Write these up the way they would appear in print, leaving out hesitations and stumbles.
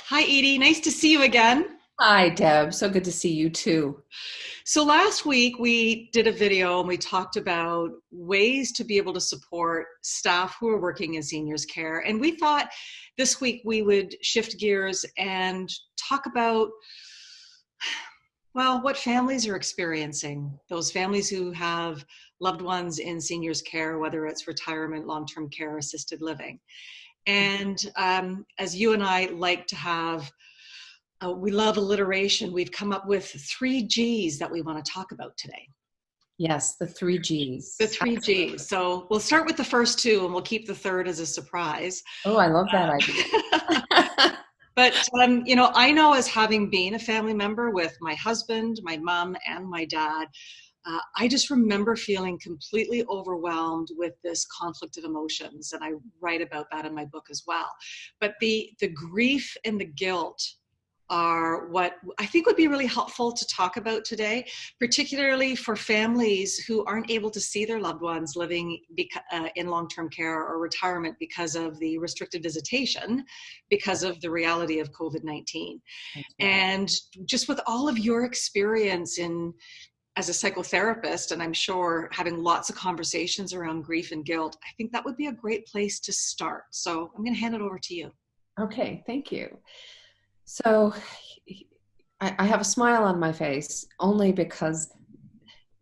Hi, Edie. Nice to see you again. Hi, Deb. So good to see you too. So last week we did a video and we talked about ways to be able to support staff who are working in seniors care. And we thought this week we would shift gears and talk about, well, what families are experiencing. Those families who have loved ones in seniors care, whether it's retirement, long-term care, assisted living. And as you and I like to have, we love alliteration. We've come up with three G's that we want to talk about today. Yes, the three The G's. three G's. So we'll start with the first two and we'll keep the third as a surprise. Oh, I love that idea. But, I know as having been a family member with my husband, my mom, and my dad, I just remember feeling completely overwhelmed with this conflict of emotions. And I write about that in my book as well. But the grief and the guilt are what I think would be really helpful to talk about today, particularly for families who aren't able to see their loved ones living in long-term care or retirement because of the restricted visitation, because of the reality of COVID-19. That's right. And just with all of your experience as a psychotherapist, and I'm sure having lots of conversations around grief and guilt, I think that would be a great place to start. So I'm going to hand it over to you. Okay, thank you. So I have a smile on my face only because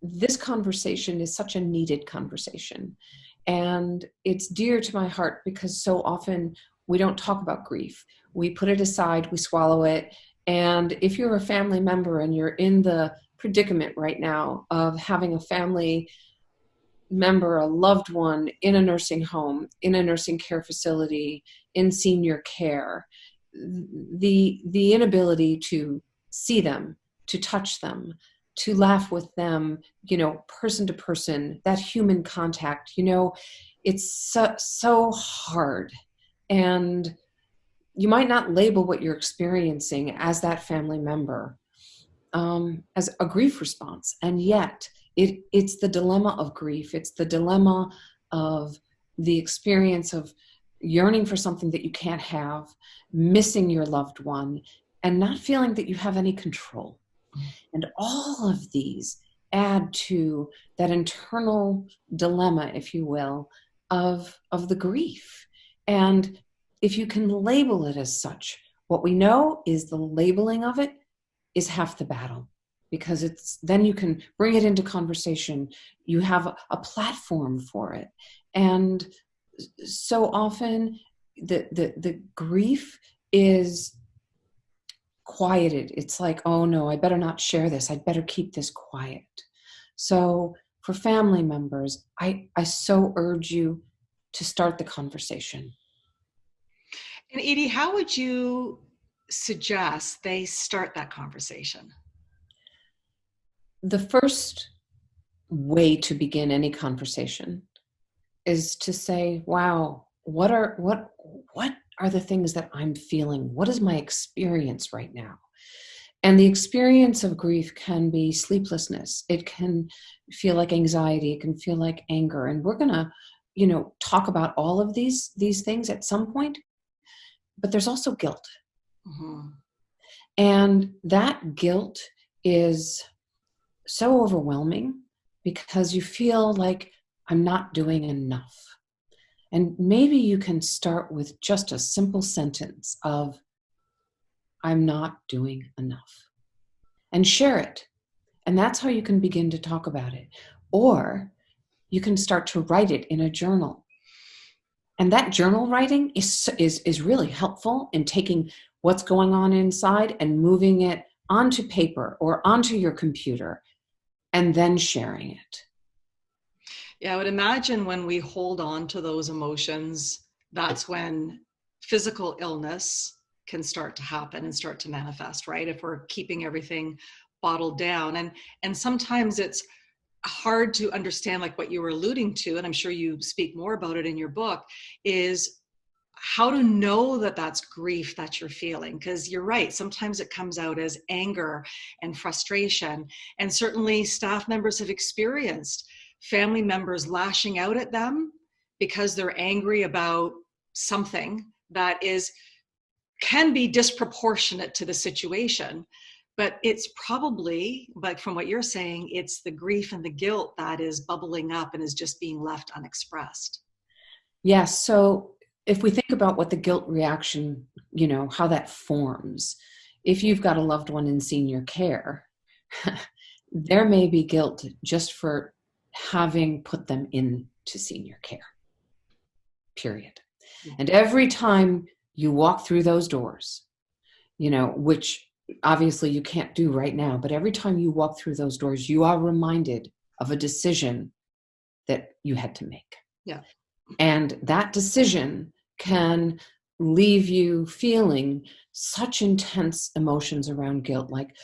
this conversation is such a needed conversation. And it's dear to my heart because so often we don't talk about grief. We put it aside, we swallow it. And if you're a family member and you're in the predicament right now of having a family member, a loved one in a nursing home, in a nursing care facility, in senior care, the inability to see them, to touch them, to laugh with them, person to person, that human contact, it's so hard. And you might not label what you're experiencing as that family member, as a grief response. And yet it's the dilemma of grief. It's the dilemma of the experience of yearning for something that you can't have, missing your loved one, and not feeling that you have any control. And all of these add to that internal dilemma, if you will, of the grief. And if you can label it as such, what we know is the labeling of it is half the battle, because then you can bring it into conversation. You have a platform for it. And so often the grief is quieted. It's like, oh no, I better not share this. I'd better keep this quiet. So for family members, I so urge you to start the conversation. And Edie, how would you suggest they start that conversation? The first way to begin any conversation is to say, wow, what are the things that I'm feeling? What is my experience right now? And the experience of grief can be sleeplessness. It can feel like anxiety. It can feel like anger. And we're going to, talk about all of these things at some point. But there's also guilt. Mm-hmm. And that guilt is so overwhelming because you feel like I'm not doing enough. And maybe you can start with just a simple sentence of, I'm not doing enough, and share it. And that's how you can begin to talk about it. Or you can start to write it in a journal. And that journal writing is really helpful in taking what's going on inside and moving it onto paper or onto your computer and then sharing it. Yeah, I would imagine when we hold on to those emotions, that's when physical illness can start to happen and start to manifest, right? If we're keeping everything bottled down. And sometimes it's hard to understand, like what you were alluding to, and I'm sure you speak more about it in your book, is how to know that that's grief that you're feeling. Because you're right, sometimes it comes out as anger and frustration. And certainly staff members have experienced family members lashing out at them because they're angry about something that is can be disproportionate to the situation. But it's probably, like from what you're saying, it's the grief and the guilt that is bubbling up and is just being left unexpressed. Yes. So if we think about what the guilt reaction, how that forms, if you've got a loved one in senior care, there may be guilt just for having put them into senior care, period. And every time you walk through those doors, which obviously you can't do right now, but every time you walk through those doors, you are reminded of a decision that you had to make. Yeah. And that decision can leave you feeling such intense emotions around guilt. Like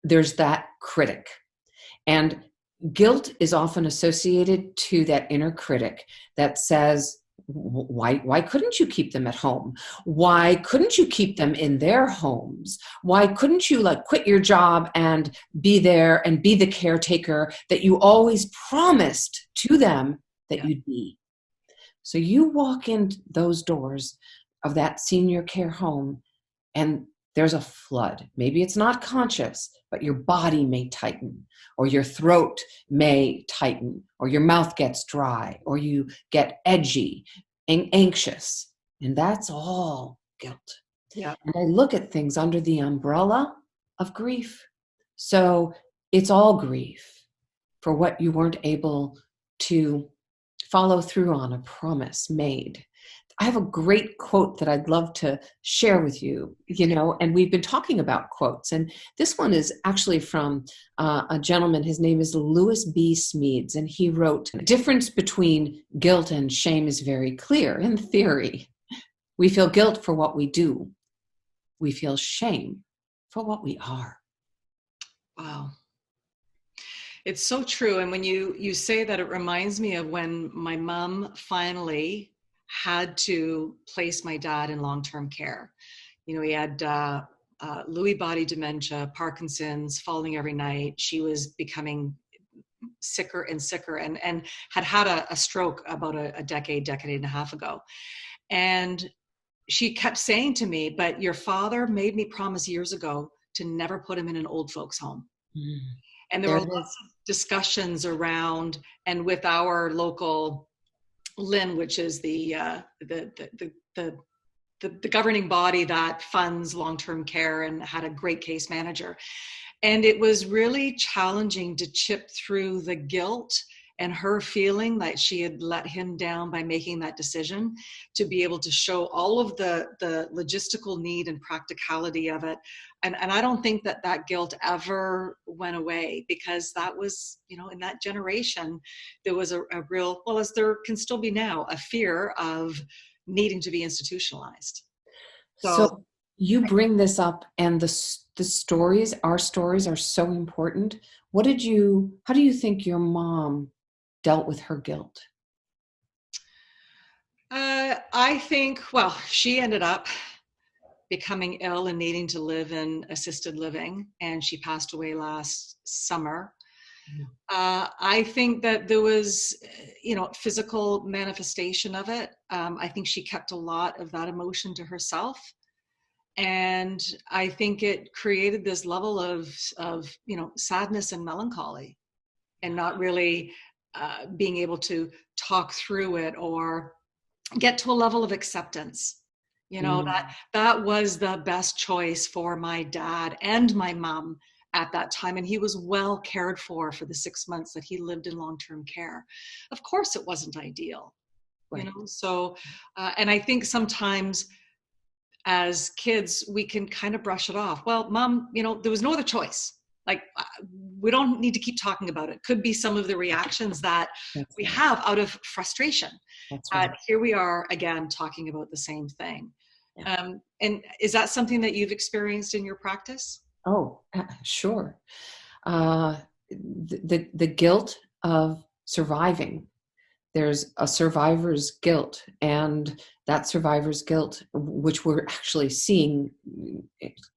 there's that critic. And guilt is often associated to that inner critic that says, why couldn't you keep them at home? Why couldn't you keep them in their homes? Why couldn't you quit your job and be there and be the caretaker that you always promised to them that you'd be? So you walk in those doors of that senior care home and there's a flood. Maybe it's not conscious, but your body may tighten, or your throat may tighten, or your mouth gets dry, or you get edgy and anxious. And that's all guilt. Yeah. And I look at things under the umbrella of grief. So it's all grief for what you weren't able to follow through on a promise made. I have a great quote that I'd love to share with you, and we've been talking about quotes. And this one is actually from a gentleman. His name is Louis B. Smeads. And he wrote, "The difference between guilt and shame is very clear in theory. We feel guilt for what we do. We feel shame for what we are." Wow. It's so true. And when you say that, it reminds me of when my mom finally had to place my dad in long-term care. He had Lewy body dementia, Parkinson's, falling every night. She was becoming sicker and sicker, and had a stroke about a decade and a half ago. And she kept saying to me, "But your father made me promise years ago to never put him in an old folks home." Mm. And there were lots of discussions around, and with our local LIN, which is the governing body that funds long-term care and had a great case manager. And it was really challenging to chip through the guilt and her feeling that she had let him down by making that decision, to be able to show all of the logistical need and practicality of it. And I don't think that guilt ever went away, because that was, in that generation, there was a real, well, as there can still be now, a fear of needing to be institutionalized. So you bring this up, and the stories, our stories, are so important. How do you think your mom dealt with her guilt? I think, she ended up becoming ill and needing to live in assisted living, and she passed away last summer. I think that there was, physical manifestation of it. I think she kept a lot of that emotion to herself. And I think it created this level of sadness and melancholy, and not really being able to talk through it or get to a level of acceptance. That was the best choice for my dad and my mom at that time. And he was well cared for the 6 months that he lived in long-term care. Of course, it wasn't ideal, right. So, and I think sometimes as kids, we can kind of brush it off. Well, Mom, there was no other choice. We don't need to keep talking about it. Could be some of the reactions that we have out of frustration. Right. Here we are again talking about the same thing. Yeah. And is that something that you've experienced in your practice? Oh, sure. The guilt of surviving. There's a survivor's guilt, and that survivor's guilt, which we're actually seeing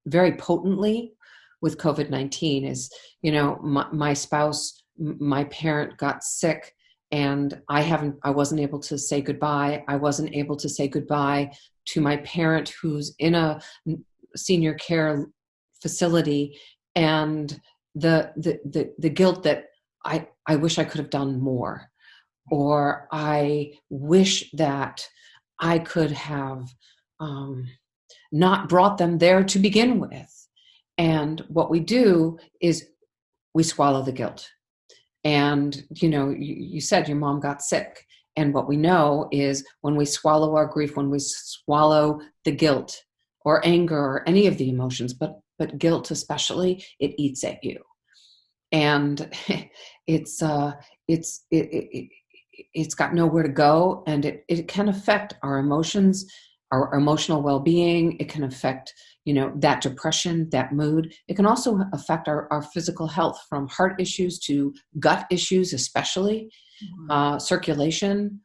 very potently with COVID-19, is, my spouse, my parent got sick, and I wasn't able to say goodbye. I wasn't able to say goodbye to my parent who's in a senior care facility, and the guilt that I wish I could have done more, or I wish that I could have not brought them there to begin with. And what we do is we swallow the guilt. And, you said your mom got sick. And what we know is when we swallow our grief, when we swallow the guilt or anger or any of the emotions, but guilt especially, it eats at you. And it's got nowhere to go, and it can affect our emotions, our emotional well-being. It can affect that depression, that mood. It can also affect our physical health, from heart issues to gut issues, especially circulation.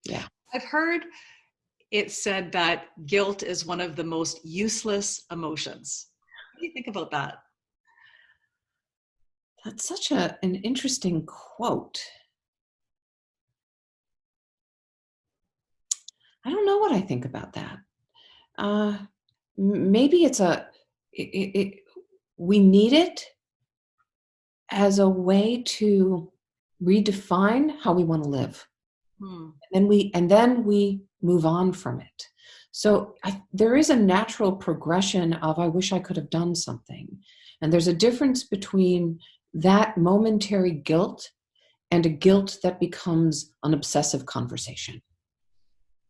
Yeah, I've heard it said that guilt is one of the most useless emotions. What do you think about that? That's such an interesting quote. I don't know what I think about that. Maybe we need it as a way to redefine how we want to live. And then we move on from it. So there is a natural progression of, I wish I could have done something. And there's a difference between that momentary guilt and a guilt that becomes an obsessive conversation.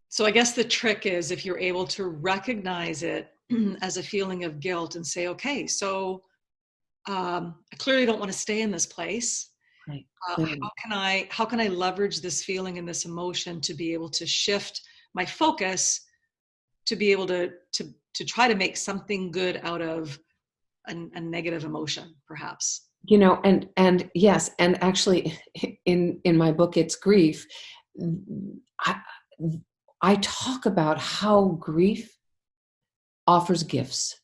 So I guess the trick is if you're able to recognize it as a feeling of guilt and say, okay, so I clearly don't want to stay in this place. Right. How can I leverage this feeling and this emotion to be able to shift my focus, to be able to try to make something good out of a negative emotion, perhaps? And yes, and actually in my book, It's Grief, I talk about how grief offers gifts.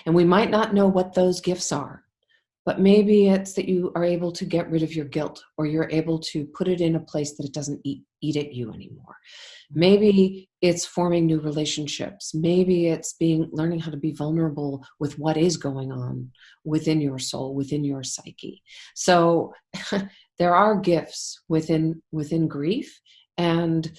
And we might not know what those gifts are, but maybe it's that you are able to get rid of your guilt, or you're able to put it in a place that it doesn't eat at you anymore. Maybe it's forming new relationships. Maybe it's learning how to be vulnerable with what is going on within your soul, within your psyche. So there are gifts within grief, and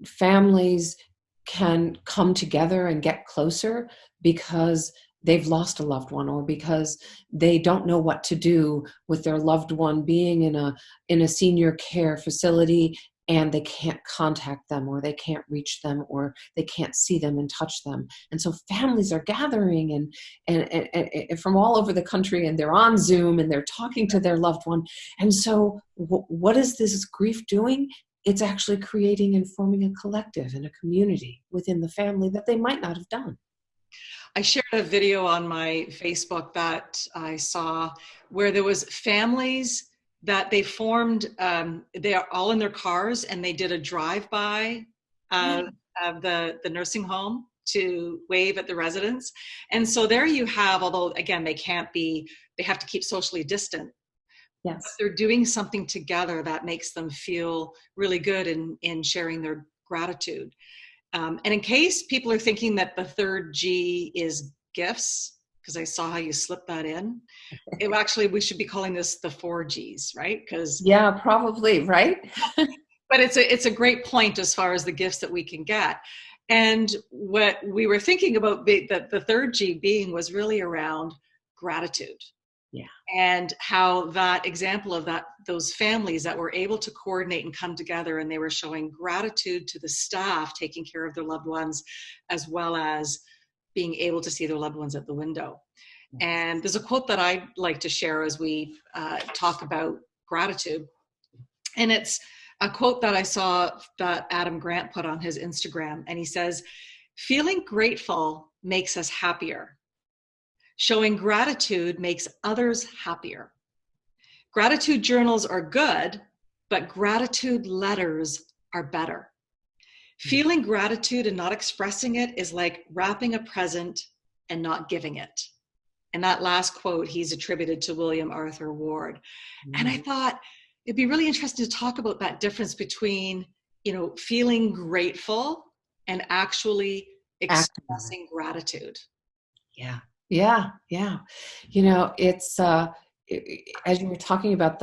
families can come together and get closer because they've lost a loved one, or because they don't know what to do with their loved one being in a senior care facility, and they can't contact them, or they can't reach them, or they can't see them and touch them. And so families are gathering and from all over the country, and they're on Zoom and they're talking to their loved one. And so what is this grief doing? It's actually creating and forming a collective and a community within the family that they might not have done. I shared a video on my Facebook that I saw where there was families that they formed, they are all in their cars, and they did a drive-by of the nursing home to wave at the residents. And so there you have, although again, they have to keep socially distant. Yes. But they're doing something together that makes them feel really good in sharing their gratitude. And in case people are thinking that the third G is gifts, because I saw how you slipped that in, we should be calling this the 4 Gs, right? Yeah, probably, right? But it's a great point as far as the gifts that we can get. And what we were thinking about the third G being was really around gratitude. Yeah. And how that example of those families that were able to coordinate and come together, and they were showing gratitude to the staff taking care of their loved ones, as well as being able to see their loved ones at the window. And there's a quote that I like to share as we talk about gratitude. And it's a quote that I saw that Adam Grant put on his Instagram. And he says, "Feeling grateful makes us happier. Showing gratitude makes others happier. Gratitude journals are good, but gratitude letters are better. Feeling gratitude and not expressing it is like wrapping a present and not giving it." And that last quote he's attributed to William Arthur Ward. And I thought it'd be really interesting to talk about that difference between, feeling grateful and actually Acting. expressing gratitude. Yeah. Yeah. Yeah. It's as you were talking about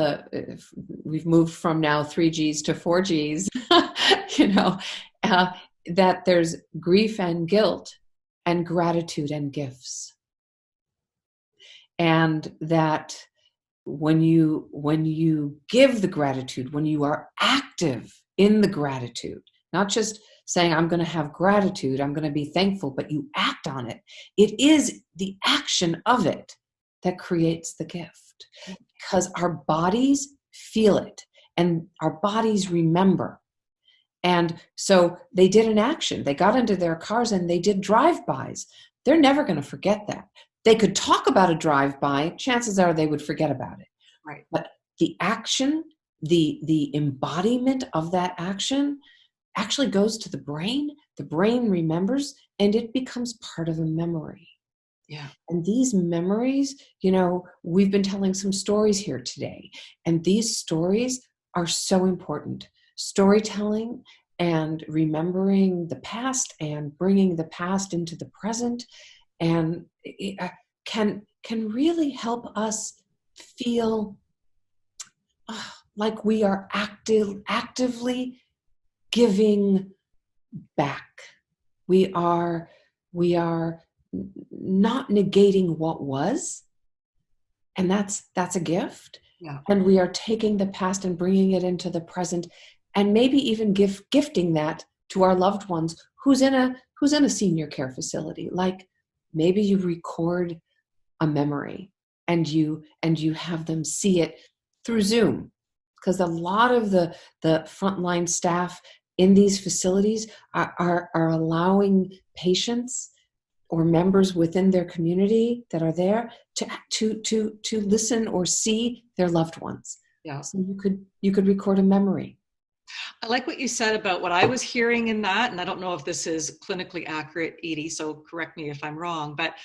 we've moved from now 3Gs to 4Gs, you know, uh, that there's grief and guilt and gratitude and gifts. And that when you give the gratitude, when you are active in the gratitude, not just saying I'm going to have gratitude, I'm going to be thankful, but you act on it. It is the action of it that creates the gift, because our bodies feel it and our bodies remember. And so they did an action. They got into their cars and they did drive-bys. They're never going to forget that. They could talk about a drive-by. Chances are they would forget about it. Right. But the action, the embodiment of that action actually goes to the brain. The brain remembers and it becomes part of a memory. Yeah. And these memories, we've been telling some stories here today, and these stories are so important. Storytelling and remembering the past and bringing the past into the present, and it can really help us feel like we are actively giving back. We are not negating what was, and that's a gift. Yeah. And we are taking the past and bringing it into the present, and maybe even gifting that to our loved ones who's in a senior care facility. Like maybe you record a memory and you have them see it through Zoom, because a lot of the frontline staff in these facilities are allowing patients or members within their community that are there to listen or see their loved ones. Yeah. So you could record a memory. I like what you said about what I was hearing in that, and I don't know if this is clinically accurate, Edie, so correct me if I'm wrong, but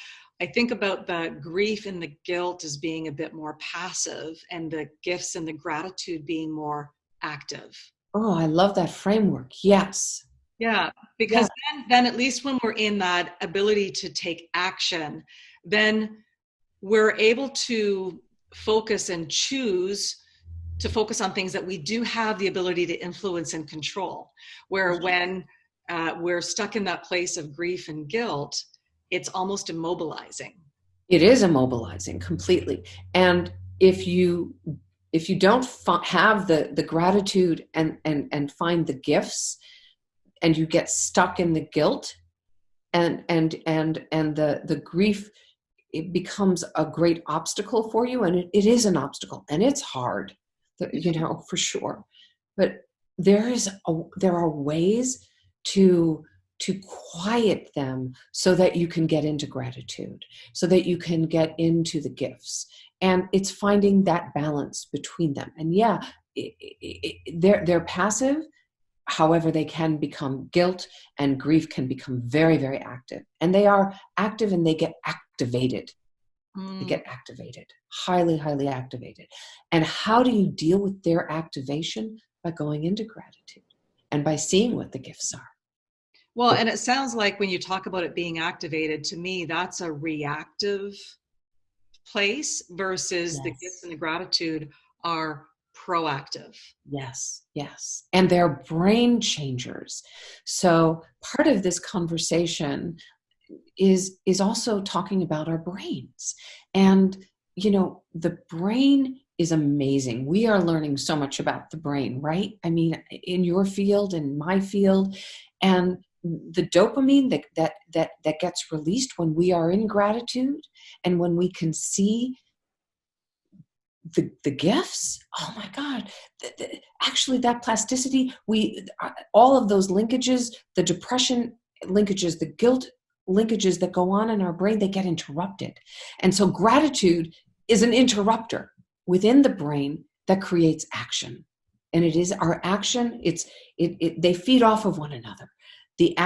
I think about the grief and the guilt as being a bit more passive and the gifts and the gratitude being more active. Oh, I love that framework. Yes. Yeah, Yeah. because then at least when we're in that ability to take action, then we're able to focus and choose to focus on things that we do have the ability to influence and control. Where when we're stuck in that place of grief and guilt, it's almost immobilizing. It is immobilizing completely. And if you don't have the gratitude and find the gifts, and you get stuck in the guilt and the grief, it becomes a great obstacle for you. And it is an obstacle, and it's hard, for sure. But there are ways to quiet them so that you can get into gratitude, so that you can get into the gifts. And it's finding that balance between them. And yeah, they're passive. However, they can become guilt, and grief can become very, very active. And they are active, and they get activated. They get activated, highly, highly activated. And how do you deal with their activation? By going into gratitude and by seeing what the gifts are. Well, and it sounds like when you talk about it being activated, to me, that's a reactive place versus Yes. the gifts and the gratitude are proactive. Yes, yes. And they're brain changers. So part of this conversation is also talking about our brains. And, the brain is amazing. We are learning so much about the brain, right? I mean, in your field, in my field, and the dopamine that gets released when we are in gratitude and when we can see the gifts. Oh my God. Actually, that plasticity, all of those linkages, the depression linkages, the guilt linkages that go on in our brain, they get interrupted. And so gratitude is an interrupter within the brain that creates action. And it is our action. They feed off of one another. The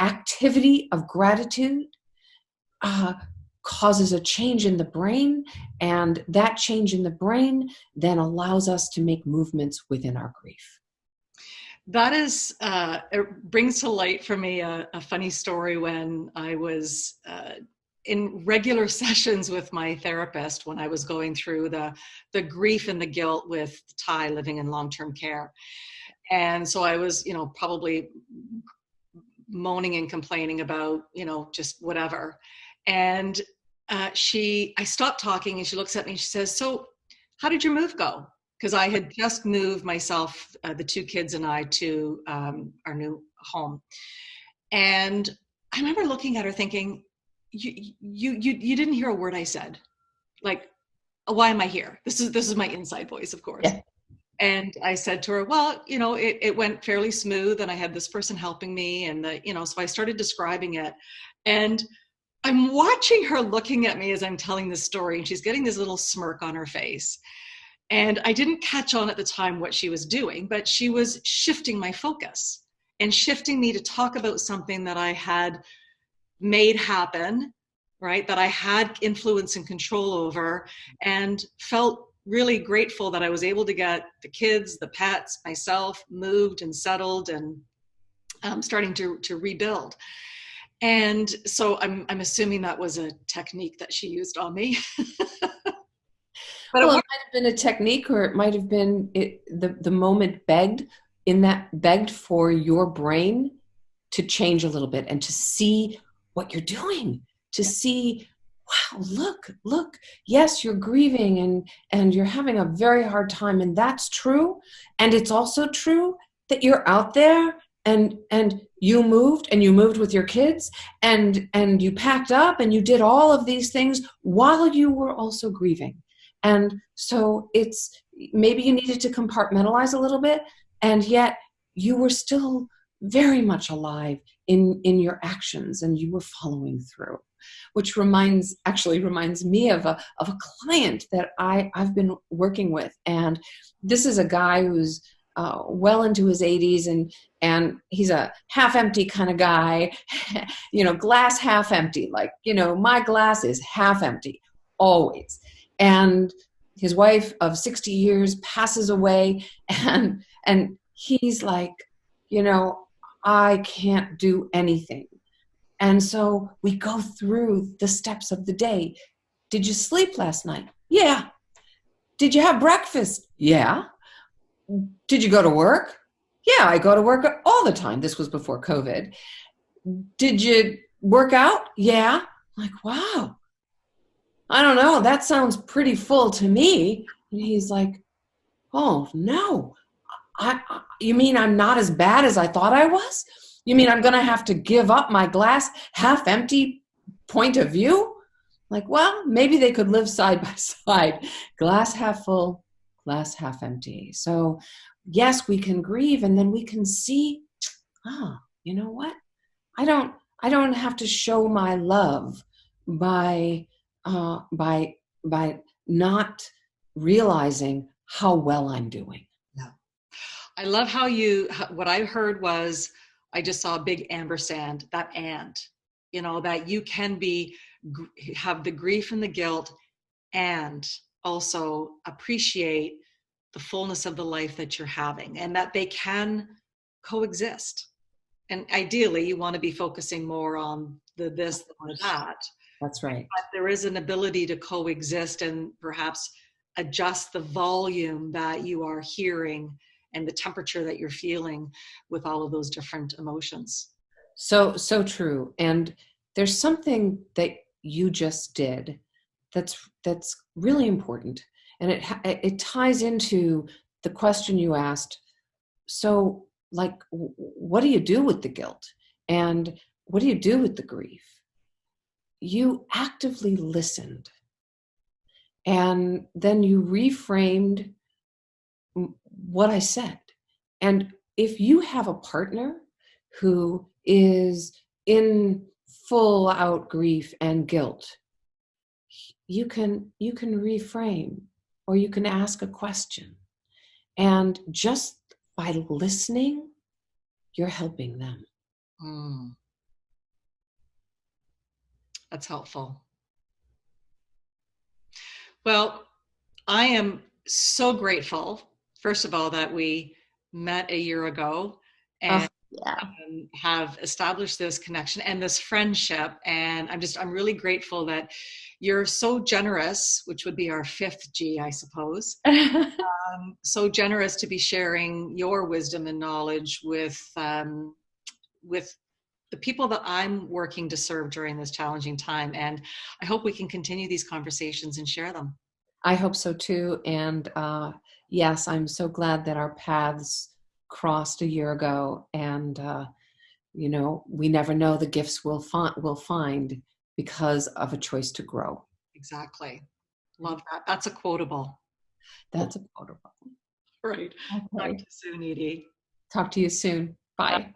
activity of gratitude causes a change in the brain, and that change in the brain then allows us to make movements within our grief. That is, it brings to light for me a funny story when I was in regular sessions with my therapist when I was going through the grief and the guilt with Ty living in long-term care. And so I was, probably moaning and complaining about, just whatever. And I stopped talking and she looks at me and she says, "So how did your move go?" Because I had just moved myself, the two kids and I, to our new home. And I remember looking at her thinking, you didn't hear a word I said. Like, why am I here? This is my inside voice, of course. Yeah. And I said to her, well, it went fairly smooth and I had this person helping me and so I started describing it. And I'm watching her looking at me as I'm telling this story and she's getting this little smirk on her face. And I didn't catch on at the time what she was doing, but she was shifting my focus and shifting me to talk about something that I had made happen, right? That I had influence and control over, and felt really grateful that I was able to get the kids, the pets, myself moved and settled and starting to rebuild. And so I'm assuming that was a technique that she used on me. But Well, it might have been a technique, or it might have been the moment begged for your brain to change a little bit and to see what you're doing, to see, wow, look, yes, you're grieving and you're having a very hard time, and that's true. And it's also true that you're out there and you moved with your kids and you packed up and you did all of these things while you were also grieving. And so it's maybe you needed to compartmentalize a little bit, and yet you were still very much alive in your actions and you were following through, which reminds me of a client that I've been working with. And this is a guy who's well into his 80s and he's a half empty kind of guy, glass half empty, like, my glass is half empty always. And his wife of 60 years passes away and he's like, I can't do anything. And so we go through the steps of the day. Did you sleep last night? Yeah. Did you have breakfast? Yeah. Did you go to work? Yeah, I go to work all the time. This was before COVID. Did you work out? Yeah. I'm like, wow. I don't know. That sounds pretty full to me. And he's like, oh, no. You mean I'm not as bad as I thought I was? You mean I'm going to have to give up my glass half empty point of view? Like, well, maybe they could live side by side. Glass half full, glass half empty. So yes, we can grieve and then we can see, you know what? I don't have to show my love by not realizing how well I'm doing. no. I love what I heard was, I just saw a big ampersand, that that you can have the grief and the guilt and also appreciate the fullness of the life that you're having and that they can coexist. And ideally you want to be focusing more on the this or that. That's right. But there is an ability to coexist and perhaps adjust the volume that you are hearing and the temperature that you're feeling with all of those different emotions. So true. And there's something that you just did that's really important. And it ties into the question you asked. So, like, what do you do with the guilt? And what do you do with the grief? You actively listened. And then you reframed what I said. And if you have a partner who is in full out grief and guilt, you can reframe, or you can ask a question. And just by listening, you're helping them. That's helpful. Well, I am so grateful, first of all, that we met a year ago. Oh, and yeah. have established this connection and this friendship. And I'm really grateful that you're so generous, which would be our fifth G, I suppose. So generous to be sharing your wisdom and knowledge with the people that I'm working to serve during this challenging time. And I hope we can continue these conversations and share them. I hope so too. And yes, I'm so glad that our paths crossed a year ago. And we never know the gifts we'll find because of a choice to grow. Exactly. Love that. That's a quotable. That's a quotable. Right. Talk to Okay. you soon, Edie. Talk to you soon. Bye.